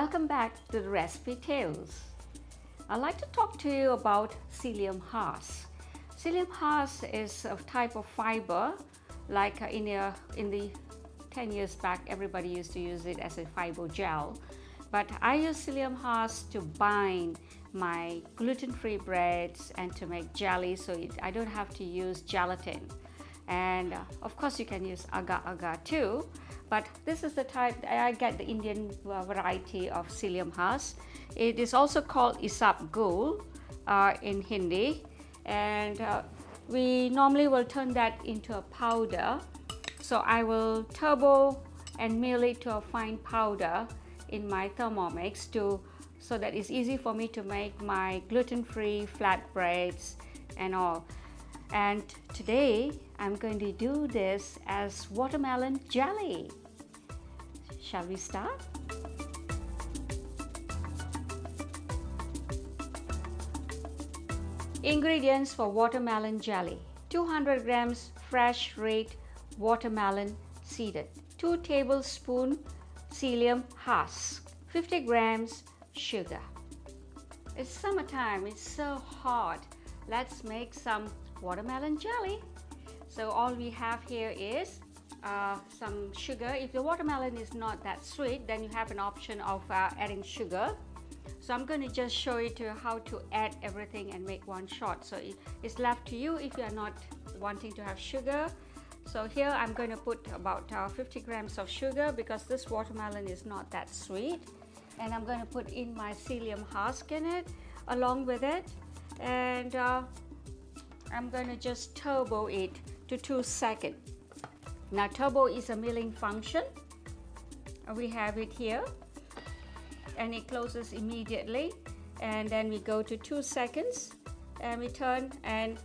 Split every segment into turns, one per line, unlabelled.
Welcome back to the Recipe Tales. I'd like to talk to you about psyllium husk. Psyllium husk is a type of fiber, like in the 10 years back, everybody used to use it as a fiber gel. But I use psyllium husk to bind my gluten-free breads and to make jelly, so I don't have to use gelatin. And of course you can use agar-agar too, but this is the type I get, the Indian variety of psyllium husk. It is also called isabgol in Hindi, and we normally will turn that into a powder. So I will turbo and mill it to a fine powder in my Thermomix so that it's easy for me to make my gluten-free flatbreads and all. And today I'm going to do this as watermelon jelly. Shall we start? Ingredients for watermelon jelly: 200 grams fresh red watermelon seeded, 2 tablespoons psyllium husk, 50 grams sugar. It's summertime, it's so hot. Let's make some watermelon jelly. So all we have here is some sugar. If the watermelon is not that sweet, then you have an option of adding sugar. So I'm going to just show you how to add everything and make one shot. So it's left to you if you are not wanting to have sugar. So here I'm going to put about 50 grams of sugar because this watermelon is not that sweet. And I'm going to put in my psyllium husk in it along with it. And I'm going to just turbo it to 2 seconds. Now turbo is a milling function. We have it here and it closes immediately, and then we go to 2 seconds and we turn and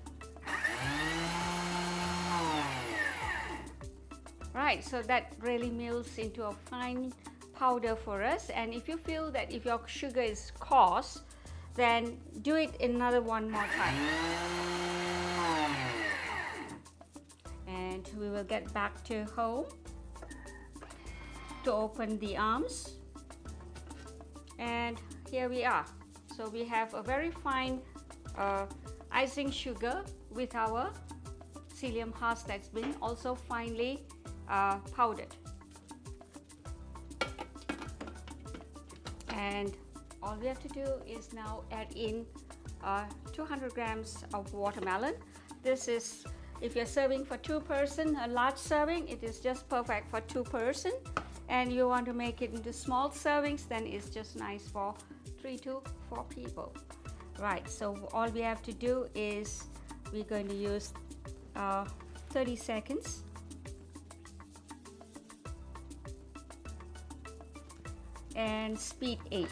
right, so that really mills into a fine powder for us. And if you feel that if your sugar is coarse, then do it another one more time. And we will get back to home to open the arms. And here we are. So we have a very fine icing sugar with our psyllium husk that's been also finely powdered. And all we have to do is now add in 200 grams of watermelon. This is, if you're serving for 2 persons, a large serving, it is just perfect for 2 persons. And you want to make it into small servings, then it's just nice for 3 to 4 people. Right, so all we have to do is we're going to use 30 seconds. And speed 8.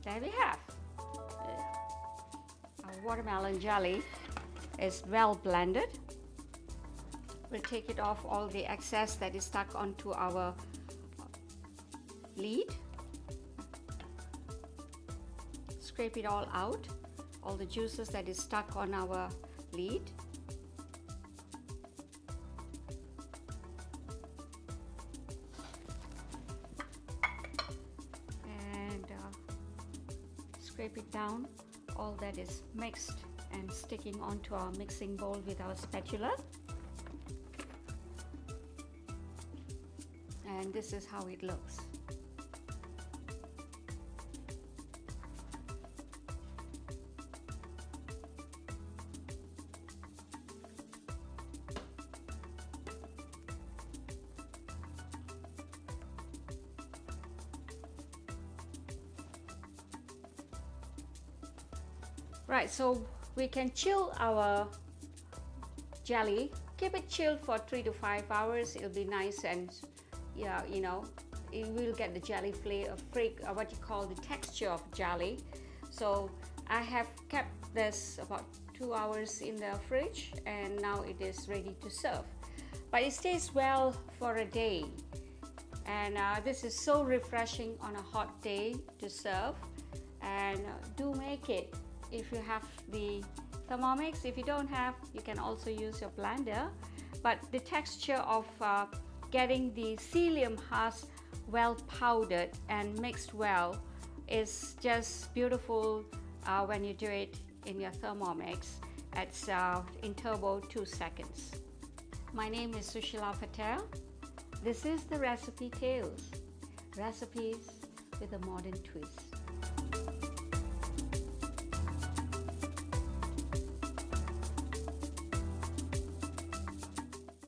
There we have. Our watermelon jelly is well blended. We'll take it off all the excess that is stuck onto our lid. Scrape it all out, all the juices that is stuck on our lid. And scrape it down, all that is mixed and sticking onto our mixing bowl with our spatula. And this is how it looks. Right, so we can chill our jelly. Keep it chilled for 3 to 5 hours. It'll be nice, and yeah, you know, it will get the jelly flavor, what you call the texture of jelly. So I have kept this about 2 hours in the fridge, and now it is ready to serve. But it stays well for a day, and this is so refreshing on a hot day to serve. And do make it if you have the Thermomix. If you don't have, you can also use your blender. But the texture of getting the psyllium husk well powdered and mixed well is just beautiful when you do it in your Thermomix. It's in turbo 2 seconds. My name is Sushila Patel. This is the Recipe Tales, recipes with a modern twist.